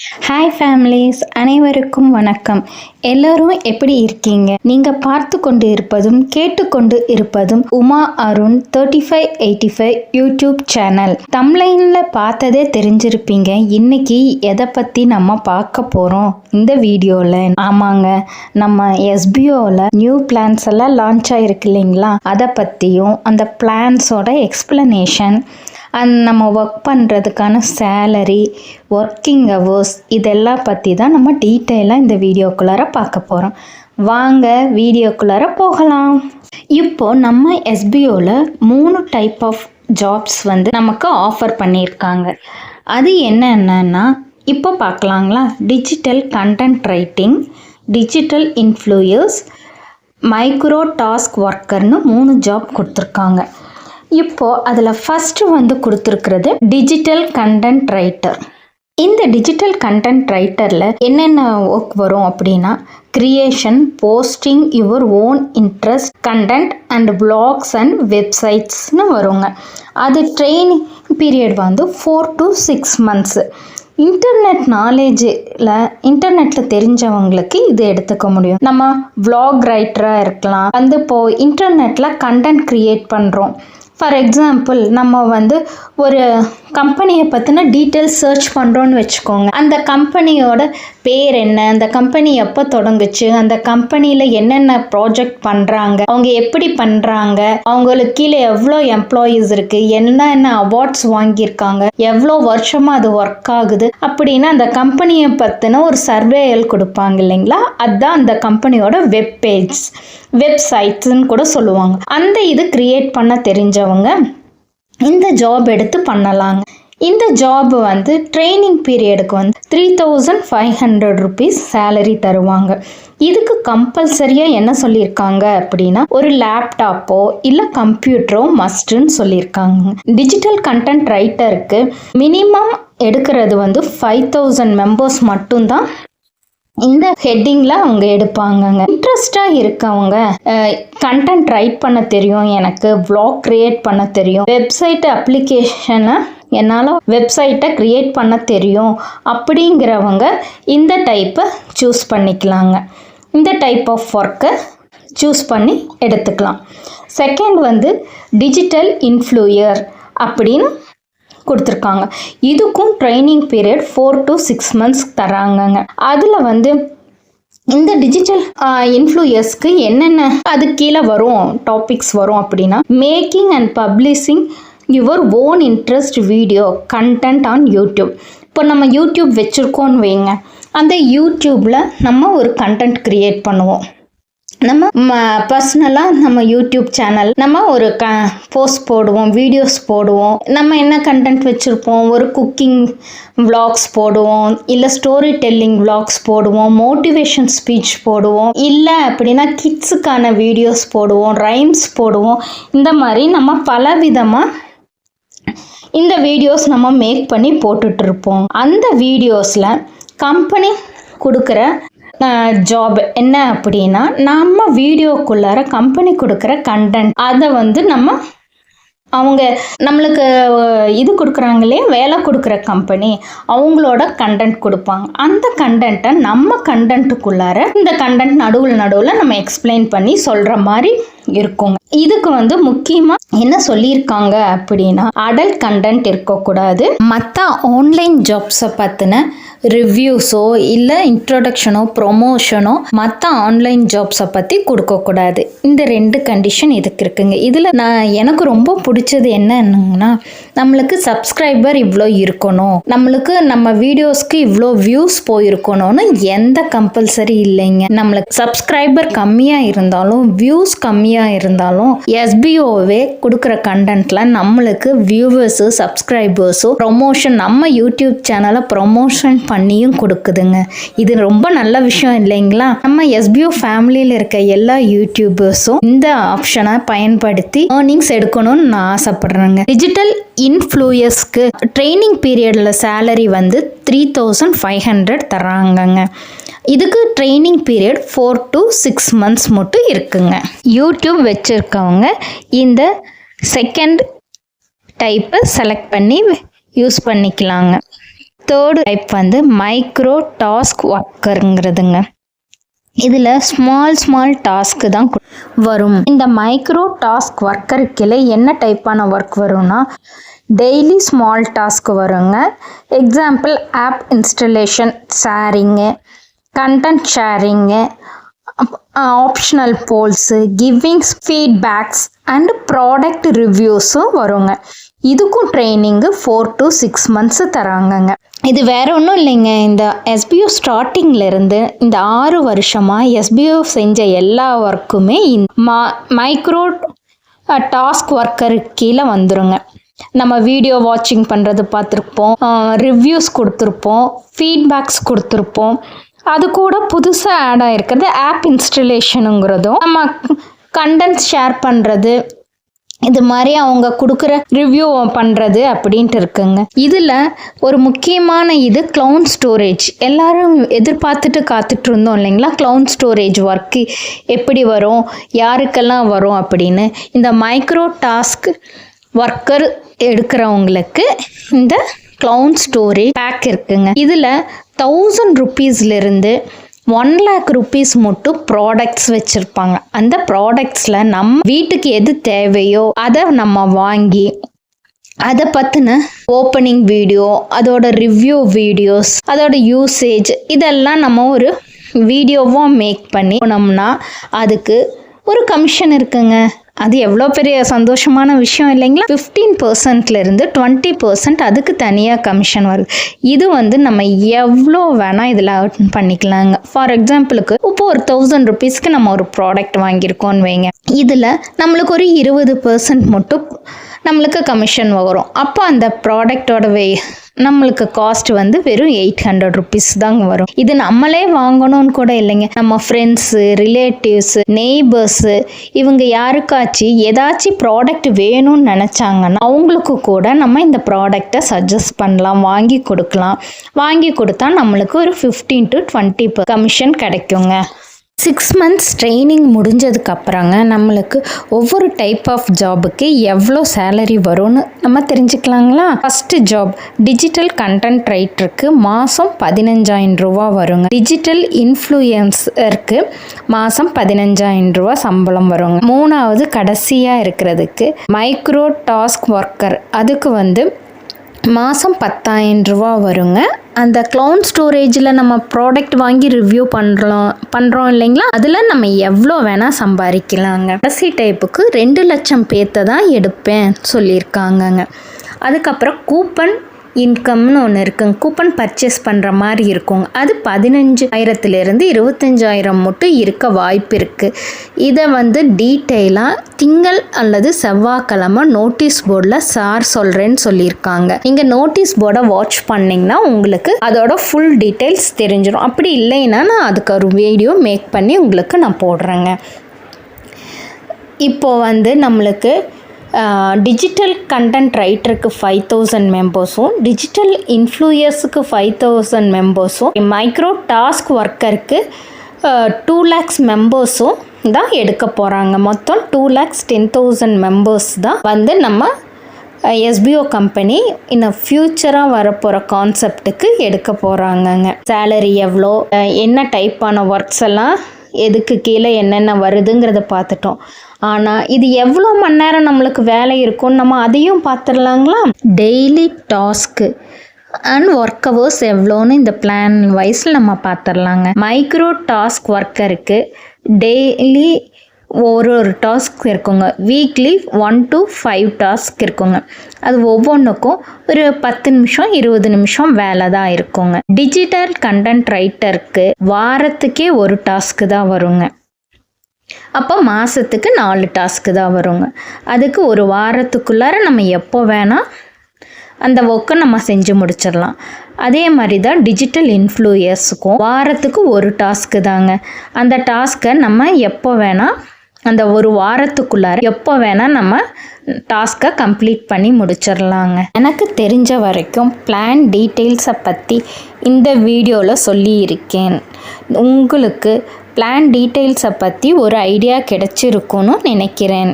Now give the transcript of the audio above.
Hi families, அனைவருக்கும் வணக்கம். எல்லோரும் எப்படி இருக்கீங்க? நீங்கள் பார்த்து கொண்டு இருப்பதும் கேட்டுக்கொண்டு இருப்பதும் உமா அருண் 3585 யூடியூப் சேனல். தம்ப்லைனில் பார்த்ததே தெரிஞ்சிருப்பீங்க. இன்னைக்கு எதை பற்றி நம்ம பார்க்க போகிறோம் இந்த வீடியோவில்? ஆமாங்க, நம்ம எஸ்பிஓவில் நியூ பிளான்ஸ் எல்லாம் லான்ச் ஆகிருக்கு இல்லைங்களா, அதை பற்றியும் அந்த பிளான்ஸோட எக்ஸ்பிளனேஷன் அண்ட் நம்ம ஒர்க் பண்ணுறதுக்கான சேலரி, ஒர்க்கிங் ஹவர்ஸ், இதெல்லாம் பற்றி தான் நம்ம டீட்டெயிலாக இந்த வீடியோக்குள்ளார பார்க்க போகிறோம். வாங்க வீடியோக்குள்ளார போகலாம். இப்போது நம்ம எஸ்பிஓவில் 3 டைப் ஆஃப் ஜாப்ஸ் நமக்கு ஆஃபர் பண்ணியிருக்காங்க. அது என்னென்னா இப்போ பார்க்கலாங்களா? Digital content writing, digital influencers, micro task ஒர்க்கர்னு 3 ஜாப் கொடுத்துருக்காங்க. இப்போது அதில் ஃபஸ்ட்டு கொடுத்துருக்கிறது டிஜிட்டல் கண்டென்ட் ரைட்டர். இந்த டிஜிட்டல் கண்டென்ட் ரைட்டரில் என்னென்ன ஒர்க் வரும் அப்படின்னா, creation, posting your own interest content and blogs and வெப்சைட்ஸ்னு வருங்க. அது training period 4 to 6 months. Internet நாலேஜில் இன்டர்நெட்டில் தெரிஞ்சவங்களுக்கு இது எடுத்துக்க முடியும். நம்ம vlog ரைட்டராக இருக்கலாம். இப்போது இன்டர்நெட்டில் கண்டென்ட் க்ரியேட் பண்ணுறோம். ஃபார் எக்ஸாம்பிள், நம்ம ஒரு கம்பெனியை பற்றின டீட்டெயில்ஸ் சர்ச் பண்ணுறோன்னு வச்சுக்கோங்க. அந்த கம்பெனியோட பேர் என்ன, அந்த கம்பெனி எப்போ தொடங்குச்சு, அந்த கம்பெனியில் என்னென்ன ப்ராஜெக்ட் பண்ணுறாங்க, அவங்க எப்படி பண்ணுறாங்க, அவங்களுக்கு கீழே எவ்வளோ எம்ப்ளாயீஸ் இருக்குது, என்னென்ன அவார்ட்ஸ் வாங்கியிருக்காங்க, எவ்வளோ வருஷமாக அது ஒர்க் ஆகுது அப்படின்னு அந்த கம்பெனியை பற்றின ஒரு சர்வேயல் கொடுப்பாங்க இல்லைங்களா. அதுதான் அந்த கம்பெனியோட வெப் பேஜ், வெப்சைட்ஸ்ன்னு கூட சொல்லுவாங்க. அந்த இது கிரியேட் பண்ண தெரிஞ்சவங்க இந்த ஜாப் எடுத்து பண்ணலாங்க. இந்த ஜாப் ட்ரைனிங் பீரியடுக்கு 3500 rupees சேலரி தருவாங்க. இதுக்கு கம்பல்சரியாக என்ன சொல்லியிருக்காங்க அப்படின்னா, ஒரு லேப்டாப்போ இல்லை கம்ப்யூட்டரோ மஸ்ட்டுன்னு சொல்லியிருக்காங்க. டிஜிட்டல் கண்டென்ட் ரைட்டருக்கு மினிமம் எடுக்கிறது 5000 மெம்பர்ஸ் மட்டும்தான் இந்த ஹெட்டிங்கில் அவங்க எடுப்பாங்கங்க. இன்ட்ரெஸ்டாக இருக்கவங்க, கண்டென்ட் ரைட் பண்ண தெரியும், எனக்கு vlog க்ரியேட் பண்ண தெரியும், வெப்சைட் அப்ளிகேஷனை என்னால் வெப்சைட்டை க்ரியேட் பண்ண தெரியும் அப்படிங்கிறவங்க இந்த டைப்பை சூஸ் பண்ணிக்கலாங்க. இந்த டைப் ஆஃப் ஒர்க்கை சூஸ் பண்ணி எடுத்துக்கலாம். செகண்ட் டிஜிட்டல் இன்ஃப்ளூயர் அப்படின்னு கொடுத்துருக்காங்க. இதுக்கும் ட்ரைனிங் பீரியட் 4 to 6 months தராங்கங்க. அதில் இந்த டிஜிட்டல் இன்ஃப்ளூயர்ஸ்க்கு என்னென்ன அது கீழே வரும் டாபிக்ஸ் வரும் அப்படின்னா, making and publishing your own interest video content on YouTube. இப்போ நம்ம யூடியூப் வச்சுருக்கோன்னு வைங்க, அந்த யூடியூப்பில் நம்ம ஒரு கண்டென்ட் க்ரியேட் பண்ணுவோம். நம்ம பர்சனலாக நம்ம யூடியூப் சேனல் நம்ம ஒரு போஸ்ட் போடுவோம், வீடியோஸ் போடுவோம். நம்ம என்ன கண்டென்ட் வச்சுருப்போம், ஒரு குக்கிங் vlogs போடுவோம், இல்லை ஸ்டோரி டெல்லிங் vlogs போடுவோம், மோட்டிவேஷன் ஸ்பீச் போடுவோம், இல்லை அப்படின்னா கிட்ஸுக்கான வீடியோஸ் போடுவோம், ரைம்ஸ் போடுவோம். இந்த மாதிரி நம்ம பலவிதமாக இந்த வீடியோஸ் நம்ம மேக் பண்ணி போட்டுட்ருப்போம். அந்த வீடியோஸில் கம்பெனி கொடுக்குற ஜாப் என்ன அப்படின்னா, நம்ம வீடியோக்குள்ளார கம்பெனி கொடுக்குற கண்டென்ட் அதை நம்ம அவங்க நம்மளுக்கு இது கொடுக்குறாங்களே, வேலை கொடுக்குற கம்பெனி, அவங்களோட கண்டென்ட் கொடுப்பாங்க. அந்த கண்டென்ட்டை நம்ம கண்டென்ட்டுக்குள்ளார இந்த கண்டென்ட் நடுவில் நம்ம எக்ஸ்பிளைன் பண்ணி சொல்கிற மாதிரி இருக்குங்க. இதுக்கு முக்கியமாக என்ன சொல்லியிருக்காங்க அப்படின்னா, அடல்ட் கண்டென்ட் இருக்கக்கூடாது. மற்ற ஆன்லைன் ஜாப்ஸை பற்றின ரிவ்யூஸோ இல்லை இன்ட்ரோடக்ஷனோ ப்ரொமோஷனோ மற்ற ஆன்லைன் ஜாப்ஸை பற்றி கொடுக்கக்கூடாது. இந்த 2 கண்டிஷன் இதுக்கு இருக்குங்க. இதில் எனக்கு ரொம்ப பிடிச்சது என்னன்னா, நம்மளுக்கு சப்ஸ்கிரைபர் இவ்வளோ இருக்கணும், நம்மளுக்கு நம்ம வீடியோஸ்க்கு இவ்வளோ வியூஸ் போயிருக்கணும்னு எந்த கம்பல்சரி இல்லைங்க. நம்மளுக்கு சப்ஸ்கிரைபர் கம்மியாக இருந்தாலும் வியூஸ் கம்மியாக இருந்தாலும் எஸ்பிஓவே கொடுக்குற கண்டென்ட்டில் நம்மளுக்கு வியூவர்ஸு, சப்ஸ்கிரைபர்ஸோ ப்ரொமோஷன், நம்ம யூடியூப் சேனலை ப்ரொமோஷன் பண்ணியும் கொடுக்குதுங்க. இது ரொம்ப நல்ல விஷயம் இல்லைங்களா? நம்ம எஸ்பிஓ ஃபேமிலியில் இருக்க எல்லா யூடியூபர்ஸும் இந்த ஆப்ஷனை பயன்படுத்தி ஏர்னிங்ஸ் எடுக்கணும்னு நான் ஆசைப்படுறேங்க. டிஜிட்டல் இன்ஃப்ளூயர்ஸ்க்கு ட்ரைனிங் பீரியடில் சேலரி 3500 தராங்கங்க. இதுக்கு ட்ரைனிங் பீரியட் 4 to 6 months மட்டும் இருக்குங்க. யூடியூப் வச்சுருக்கவங்க இந்த செகண்ட் டைப்பை செலக்ட் பண்ணி யூஸ் பண்ணிக்கலாங்க. தேர்டு டைப் வந்து மைக்ரோ டாஸ்க் ஒர்க்கருங்கிறதுங்க. இதில் ஸ்மால் டாஸ்க்கு தான் வரும். இந்த மைக்ரோ டாஸ்க் ஒர்க்கருக்கு என்ன டைப்பான ஒர்க் வரும்னா டெய்லி ஸ்மால் டாஸ்க் வருங்க. Example app installation, sharing, content sharing, optional polls, giving feedbacks and product ரிவ்யூஸும் வருங்க. இதுக்கும் ட்ரைனிங்கு 4 to 6 months தராங்கங்க. இது வேற ஒன்றும் இல்லைங்க. இந்த எஸ்பிஓ ஸ்டார்டிங்லேருந்து இந்த 6 வருஷமாக எஸ்பிஓ செஞ்ச எல்லா ஒர்க்குமே மைக்ரோ டாஸ்க் ஒர்க்கருக்கு கீழே வந்துருங்க. நம்ம வீடியோ வாட்சிங் பண்ணுறது பார்த்துருப்போம், ரிவ்யூஸ் கொடுத்துருப்போம், ஃபீட்பேக்ஸ் கொடுத்துருப்போம். அது கூட புதுசாக ஆட் ஆகிருக்கிறது ஆப் இன்ஸ்டலேஷனுங்கிறதும், நம்ம கண்டென்ட் ஷேர் பண்ணுறது, இது மாதிரி அவங்க கொடுக்குற ரிவ்யூ பண்ணுறது அப்படின்ட்டு இருக்குங்க. இதில் ஒரு முக்கியமான இது க்ளவுட் ஸ்டோரேஜ். எல்லாரும் எதிர்பார்த்துட்டு காத்துட்டு இருந்தோம் இல்லைங்களா, க்ளவுட் ஸ்டோரேஜ் ஒர்க்கு எப்படி வரும், யாருக்கெல்லாம் வரும் அப்படின்னு. இந்த மைக்ரோ டாஸ்க் ஒர்க்கர் எடுக்கிறவங்களுக்கு இந்த க்ளவுட் ஸ்டோரேஜ் பேக் இருக்குங்க. இதில் 1000 rupeesலேருந்து 1 lakh rupees மட்டும் ப்ராடக்ட்ஸ் வச்சுருப்பாங்க. அந்த ப்ராடக்ட்ஸில் நம்ம வீட்டுக்கு எது தேவையோ அதை நம்ம வாங்கி அதை பற்றின ஓப்பனிங் வீடியோ, அதோட ரிவ்யூ வீடியோஸ், அதோட யூசேஜ் இதெல்லாம் நம்ம ஒரு வீடியோவாக மேக் பண்ணி போனோம்னா அதுக்கு ஒரு கமிஷன் இருக்குங்க. அது எவ்வளோ பெரிய சந்தோஷமான விஷயம் இல்லைங்களா. 15%லேருந்து 20% அதுக்கு தனியாக கமிஷன் வருது. இது வந்து நம்ம எவ்வளோ வேணால் இதில் அர்ன் பண்ணிக்கலாங்க. ஃபார் எக்ஸாம்பிளுக்கு இப்போ ஒரு 1000 rupeesக்கு நம்ம ஒரு ப்ராடக்ட் வாங்கியிருக்கோன்னு வைங்க. இதில் நம்மளுக்கு ஒரு 20% மட்டும் நம்மளுக்கு கமிஷன் வரும். அப்போ அந்த ப்ராடக்டோட நம்மளுக்கு காஸ்ட் வந்து வெறும் 800 rupees தாங்க வரும். இது நம்மளே வாங்கணும்னு கூட இல்லைங்க. நம்ம ஃப்ரெண்ட்ஸு, ரிலேட்டிவ்ஸு, நெய்பர்ஸு இவங்க யாருக்காச்சும் ஏதாச்சும் ப்ராடக்ட் வேணும்னு நினச்சாங்கன்னா அவங்களுக்கு கூட நம்ம இந்த ப்ராடக்டை சஜஸ்ட் பண்ணலாம், வாங்கி கொடுக்கலாம். வாங்கி கொடுத்தா நம்மளுக்கு ஒரு 15 to 20% கமிஷன் கிடைக்குங்க. 6 months ட்ரைனிங் முடிஞ்சதுக்கப்புறங்க நம்மளுக்கு ஒவ்வொரு டைப் ஆஃப் ஜாபுக்கு எவ்வளோ சேலரி வரும்னு நம்ம தெரிஞ்சுக்கலாங்களா. ஃபஸ்ட்டு ஜாப் டிஜிட்டல் கண்டென்ட் ரைட்டருக்கு மாதம் 15,000 ரூபா வருங்க. டிஜிட்டல் இன்ஃப்ளூயன்ஸருக்கு மாதம் 15,000 ரூபா சம்பளம் வருங்க. 3வது கடைசியாக இருக்கிறதுக்கு மைக்ரோ டாஸ்க் ஒர்க்கர், அதுக்கு வந்து மாதம் 10,000 ரூபா வருங்க. அந்த க்ளவுட் ஸ்டோரேஜில் நம்ம ப்ராடக்ட் வாங்கி ரிவ்யூ பண்ணுறோம் இல்லைங்களா, அதில் நம்ம எவ்வளோ வேணால் சம்பாதிக்கலாங்க. கடைசி டைப்புக்கு 2 லட்சம் பேர்த்தை தான் எடுப்பேன் சொல்லியிருக்காங்கங்க. அதுக்கப்புறம் கூப்பன் இன்கம்னு ஒன்று இருக்குங்க. கூப்பன் பர்ச்சேஸ் பண்ணுற மாதிரி இருக்குங்க. அது 15,000லேருந்து 25,000 மட்டும் இருக்க வாய்ப்பு இருக்குது. இதை வந்து டீட்டெயிலாக திங்கள் அல்லது செவ்வாய்க்கிழமை நோட்டீஸ் போர்டில் சார் சொல்கிறேன்னு சொல்லியிருக்காங்க. நீங்கள் நோட்டீஸ் போர்டை வாட்ச் பண்ணிங்கன்னா உங்களுக்கு அதோட ஃபுல் டீட்டெயில்ஸ் தெரிஞ்சிடும். அப்படி இல்லைன்னா நான் அதுக்கு ஒரு வீடியோ மேக் பண்ணி உங்களுக்கு நான் போடுறேங்க. இப்போது வந்து நம்மளுக்கு டிஜிட்டல் கண்டென்ட் ரைட்டருக்கு 5,000 மெம்பர்ஸும், டிஜிட்டல் இன்ஃப்ளூயர்ஸுக்கு 5,000 மெம்பர்ஸும், மைக்ரோ டாஸ்க் ஒர்க்கருக்கு 2 lakhs மெம்பர்ஸும் தான் எடுக்க போகிறாங்க. மொத்தம் 2,10,000 மெம்பர்ஸ் தான் வந்து நம்ம எஸ்பிஓ கம்பெனி இன்னும் ஃப்யூச்சராக வரப்போகிற கான்செப்டுக்கு எடுக்க போகிறாங்கங்க. சேலரி எவ்வளோ, என்ன டைப்பான ஒர்க்ஸ் எல்லாம் எதுக்கு கீழே என்னென்ன வருதுங்கிறத பார்த்துட்டோம். ஆனால் இது எவ்வளோ மணி நேரம் நம்மளுக்கு வேலை இருக்கும்னு நம்ம அதையும் பார்த்துடலாங்களா. Daily task and work hours எவ்வளோன்னு இந்த பிளான் வைஸில் நம்ம பார்த்துடலாங்க. மைக்ரோ டாஸ்க் ஒர்க்கருக்கு டெய்லி ஒரு டாஸ்க் இருக்குங்க. வீக்லி 1 to 5 டாஸ்க் இருக்குங்க. அது ஒவ்வொன்றுக்கும் ஒரு 10 நிமிஷம் 20 நிமிஷம் வேலை தான் இருக்குங்க. டிஜிட்டல் கண்டென்ட் ரைட்டருக்கு வாரத்துக்கே ஒரு டாஸ்க்கு தான் வருங்க. அப்போ மாதத்துக்கு 4 டாஸ்க்கு தான் வருங்க. அதுக்கு ஒரு வாரத்துக்குள்ளார நம்ம எப்போ வேணால் அந்த ஒர்க்கை நம்ம செஞ்சு முடிச்சிடலாம். அதே மாதிரி தான் டிஜிட்டல் இன்ஃப்ளூயர்ஸுக்கும் வாரத்துக்கு ஒரு டாஸ்க்கு தாங்க. அந்த டாஸ்க்கை நம்ம எப்போ வேணால் அந்த ஒரு வாரத்துக்குள்ளார எப்போ வேணால் நம்ம டாஸ்க்கை கம்ப்ளீட் பண்ணி முடிச்சிடலாங்க. எனக்கு தெரிஞ்ச வரைக்கும் பிளான் டீட்டெயில்ஸை பற்றி இந்த வீடியோவில் சொல்லியிருக்கேன். உங்களுக்கு பிளான் டீட்டெயில்ஸை பற்றி ஒரு ஐடியா கிடைச்சிருக்குன்னு நினைக்கிறேன்.